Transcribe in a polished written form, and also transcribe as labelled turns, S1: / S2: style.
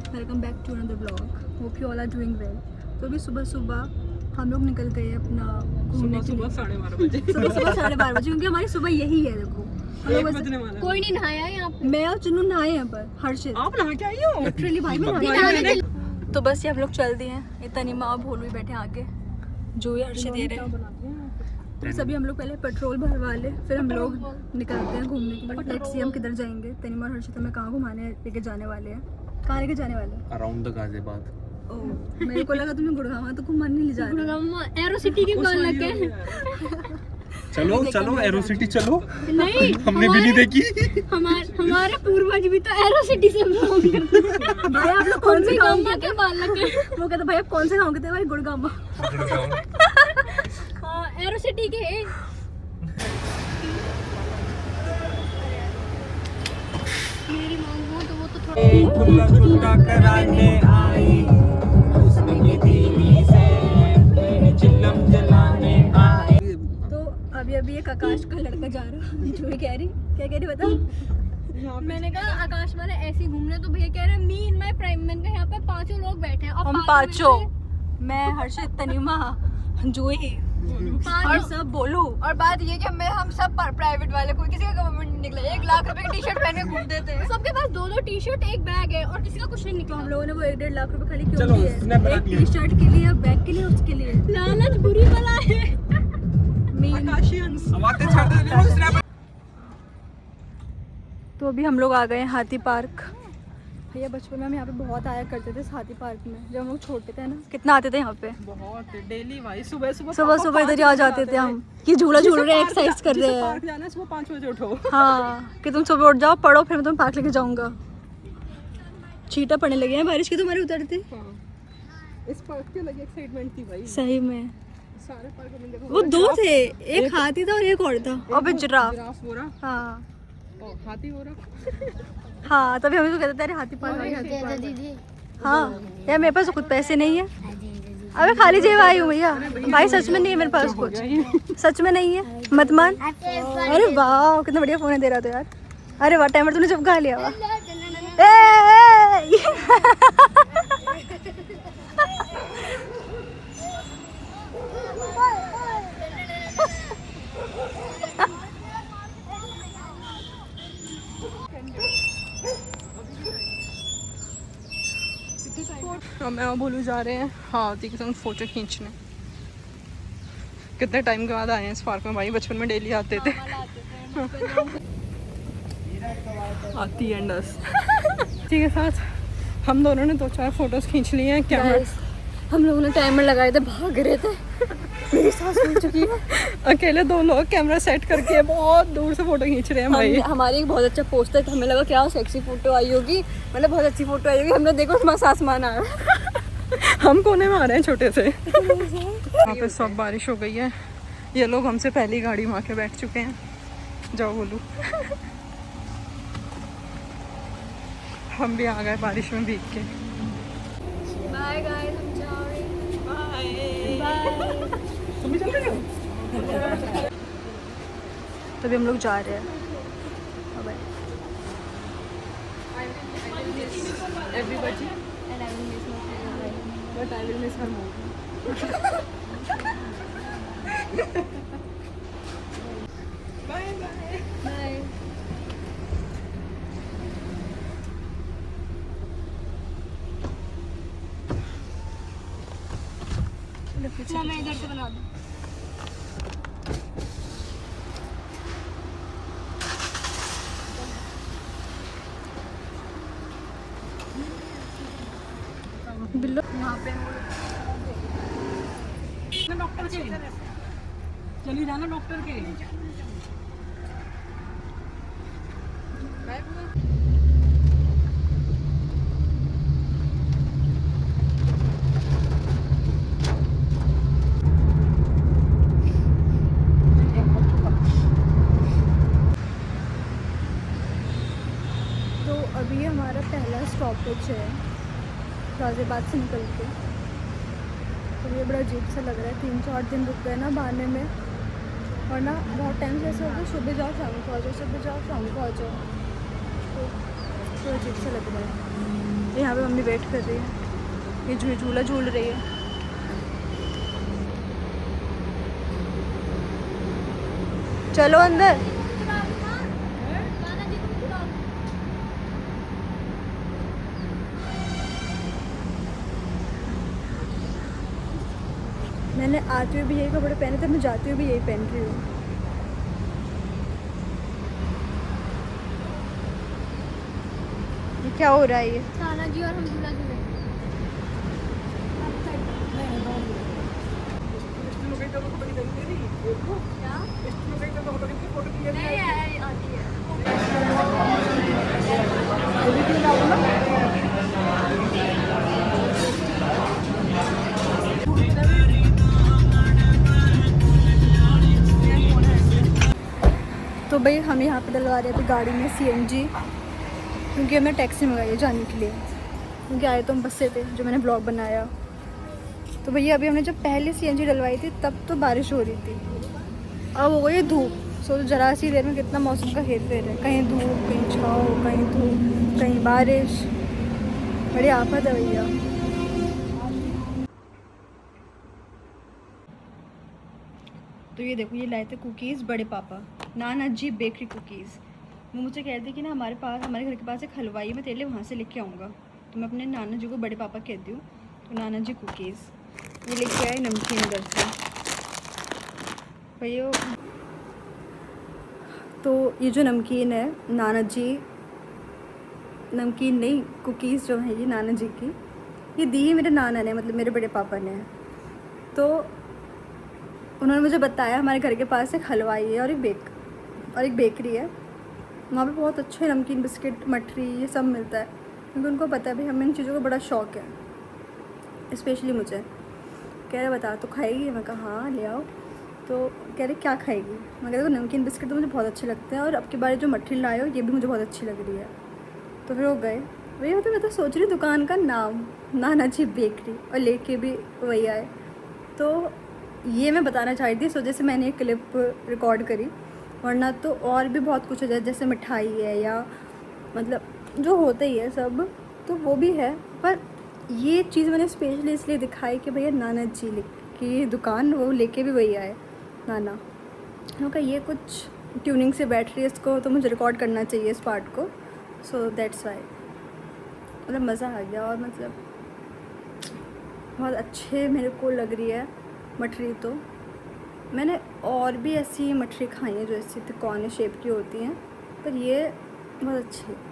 S1: Welcome back to another blog. Hope you all are doing well. तो अभी सुबह सुबह हम लोग निकल गए अपना घूमने के लिए।
S2: सुबह 12:30 बजे
S1: सुबह 12:30 बजे, क्योंकि हमारी सुबह यही है। देखो
S3: कोई नहीं नहाया यहाँ पे।
S1: मैं और चुन्नू नहाए यहाँ पर। हर्षित
S2: आप नहा के आई हो?
S1: लिटरली भाई मैं नहाई। तो बस ये हम लोग चल दिए हैं। इतनी माँ भोल भी बैठे आगे, जो ये हर्षित दे रहे हैं। तो सभी हम लोग पहले पेट्रोल भरवा ले, फिर हम लोग निकलते हैं घूमने के लिए। लेट्स सी हम किधर जाएंगे। तनिमा और हर्षित हमें कहाँ घुमाने लेके जाने वाले हैं। कहाँ लेके जाने वाले हैं?
S4: Around the Ghaziabad.
S1: ओह, मेरे को लगा तुम्हें गुड़गांव तो घुमाने नहीं ले जा रहे।
S3: गुड़गांव एरो सिटी के कॉल लगे।
S4: चलो चलो एरो सिटी चलो।
S3: नहीं
S4: हमने भी नहीं देखी।
S3: हमारे पूर्वज भी तो एरो सिटी से बिलोंग करते हैं।
S1: भाई आप लोग कौन से गाँव
S3: के बाल लगे?
S1: वो कहते भाई आप कौन से गाँव के थे? भाई गुड़गांव।
S3: हाँ एरो सिटी के हैं। मेरी मांगो तो वो तो थोड़ा
S2: गुल्ला कराने आई उसने दीदी से चिल्लम जलाने आई।
S1: तो अभी अभी एक आकाश का लड़का जा रहा है। जो कह रही क्या कह रही बता।
S3: मैंने कहा आकाश वाले ऐसे ही घूमने, तो भैया कह रहे हैं मी इन माय प्राइम। मैंने कहा यहाँ पे 5 लोग बैठे हैं और
S1: हम 5 मैं हर्षित तनिमा जूही और सब बोलू।
S5: और बात ये कि हम सब प्राइवेट वाले, कोई किसी का गवर्नमेंट नहीं निकला। 1 लाख रुपए की टी शर्ट पहन के घूमते थे।
S3: सबके पास 2-2 टी शर्ट, एक बैग है और किसी का कुछ नहीं
S1: तो
S3: निकला।
S1: हम लोगों ने वो 1-1.5 लाख रुपए खाली क्यों
S4: चलो,
S1: दिए?
S4: स्नैप बना
S1: एक
S4: लिए।
S1: टी शर्ट के लिए, बैग के लिए, उसके लिए।
S3: लालच बुरी बला है।
S2: आकाशियंस आवाज़ें छाड़ दे।
S1: तो अभी हम लोग आ गए हैं हाथी पार्क। भैया बचपन में हम यहाँ पे बहुत आया करते थे इस हाथी पार्क में। जब हम लोग छोटे थे ना, कितना आते थे यहाँ पे।
S2: बहुत डेली भाई सुबह
S1: सुबह सुबह इधर ही आ जाते थे हम कि झूला झूल रहे हैं, एक्सरसाइज कर रहे
S2: पार्क
S1: हैं।
S2: जाना है, सुबह 5 बजे उठो।
S1: हाँ कि तुम सुबह उठ जाओ, पढ़ो, फिर मैं तुम्हें पार्क लेके जाऊंगा। छींटा पड़ने लगे हैं बारिश की, तुम्हारे उतरते।
S2: इस पार्क की अलग एक्साइटमेंट थी भाई।
S1: सही में
S2: सारे पार्क में देखो
S1: वो 2 थे, एक हाथी था और एक और था, और फिर जिराफ।
S2: जिराफ हो रहा
S1: हाँ
S2: और हाथी हो रहा।
S1: हाँ, तभी हम इसको कहते थे अरे हाथी पार्क आ गया, हाथी पार्क।
S3: दीदी
S1: हाँ यार मेरे पास तो खुद पैसे नहीं है। अबे खाली जेब आई हूँ भैया। भाई सच में नहीं है मेरे पास कुछ, सच में नहीं है, मत मान। अरे वाह कितना बढ़िया फोन है तेरा तो यार। अरे वाह टाइमर तूने चिपका लिया वाह।
S2: और मैं और भोलू जा रहे हैं हाथी के संग फोटो खींचने। कितने टाइम के बाद आए हैं इस पार्क में भाई। बचपन में डेली आते थे। हाथी एंड अस ठीक है। साथ हम दोनों ने 2-4 फोटोज खींच लिए हैं। कैमरा
S1: हम लोगों ने टाइमर लगाए थे, भाग रहे थे। मेरी सांस फूल चुकी है।
S2: अकेले 2 लोग कैमरा सेट करके बहुत दूर से फोटो खींच रहे हैं भाई।
S1: हमारी एक बहुत अच्छा पोस्टर था, हमें लगा क्या सेक्सी फोटो आई होगी, मतलब बहुत अच्छी फोटो आई होगी। हमने देखो हमारा सांस मान आया।
S2: हम कोने में आ रहे हैं छोटे से। वहाँ पे सब बारिश हो गई है। ये लोग हमसे पहली गाड़ी में आके बैठ चुके हैं। जाओ बोलू। हम भी आ गए बारिश में भीग के।
S1: बाय गाइस, हम जा रहे हैं।
S2: बाय। तुम भी चल रहे हो?
S1: तभी हम लोग जा रहे हैं। Bye.
S2: Everybody. But I will miss her more. Bye bye.
S1: Bye.
S3: मैं इधर से बना दूँ।
S1: बिल्लो यहाँ पे
S2: डॉक्टर के चली जाना डॉक्टर के।
S1: तो अभी हमारा पहला स्टॉपेज है गाजियाबाद से निकल के। तो ये बड़ा अजीब सा लग रहा है। 3-4 दिन रुक गए ना बहाने में, और ना बहुत टाइम से ऐसा होता है सुबह जाओ शाम को आ जाओ, सुबह जाओ शाम को आ जाओ, तो अजीब सा लग रहा है। यहाँ पे मम्मी वेट कर रही है, ये झूला झूल रही है। चलो अंदर। मैंने आते हुए भी यही कपड़े पहने थे, मैं जाते हुए भी यही पहन रही हूँ। ये क्या हो रहा है ये?
S3: नाना जी और हम झूला झूलेंगे।
S1: तो भाई हम यहाँ पे डलवा रहे थे गाड़ी में CNG, क्योंकि हमने टैक्सी मंगाई है जाने के लिए, क्योंकि आए तो हम बस से थे, जो मैंने ब्लॉग बनाया। तो भैया अभी हमने जब पहले CNG डलवाई थी तब तो बारिश हो रही थी, अब हो गई धूप। सो जरा सी देर में कितना मौसम का हेर फेर है, कहीं धूप कहीं छाँव, कहीं धूप कहीं बारिश, बड़ी आफत है भैया। तो ये देखो, ये लाए थे कुकीज़ बड़े पापा, नाना जी बेकरी कुकीज़। वो मुझे कह रही थी कि ना हमारे घर के पास एक हलवाई है, मैं तेरे लिए वहाँ से लेके आऊँगा। तो मैं अपने नाना जी को बड़े पापा कहती हूँ, तो नाना जी कुकीज़ ये लेके आए, नमकीन उधर से भैया। तो ये जो नमकीन है, नाना जी, नमकीन नहीं कुकीज़ जो है ये नाना जी की, ये दी मेरे नाना ने, मतलब मेरे बड़े पापा ने। तो उन्होंने मुझे बताया हमारे घर के पास एक हलवाई है और एक बेकरी है, वहाँ पे बहुत अच्छे नमकीन, बिस्किट, मठरी ये सब मिलता है, क्योंकि उनको पता है भाई हमें इन चीज़ों का बड़ा शौक़ है, स्पेशली मुझे। कह रहे बता तो खाएगी? मैं कहा हाँ ले आओ। तो कह रहे क्या खाएगी? मैं कह रही नमकीन बिस्किट तो मुझे बहुत अच्छे लगते हैं, और अब की बार जो मठरी लाए हो ये भी मुझे बहुत अच्छी लग रही है। तो फिर वो गए भैया, मैं तो सोच रही दुकान का नाम नाना जी बेकरी, और लेके भी वही आए। तो ये मैं बताना चाह रही थी, इस वजह से मैंने एक क्लिप रिकॉर्ड करी, वरना तो और भी बहुत कुछ है, जैसे मिठाई है या मतलब जो होता ही है सब, तो वो भी है। पर ये चीज़ मैंने स्पेशली इसलिए दिखाई कि भैया नाना जी की दुकान, वो लेके भी वही आए नाना। क्योंकि ये कुछ ट्यूनिंग से बैठ रही है इसको, तो मुझे रिकॉर्ड करना चाहिए इस पार्ट को, सो दैट्स वाई। मतलब मज़ा आ गया, और मतलब बहुत अच्छे मेरे को लग रही है मठरी। तो मैंने और भी ऐसी मठरी खाई है जो ऐसी तिकोने शेप की होती हैं, पर ये बहुत अच्छी है।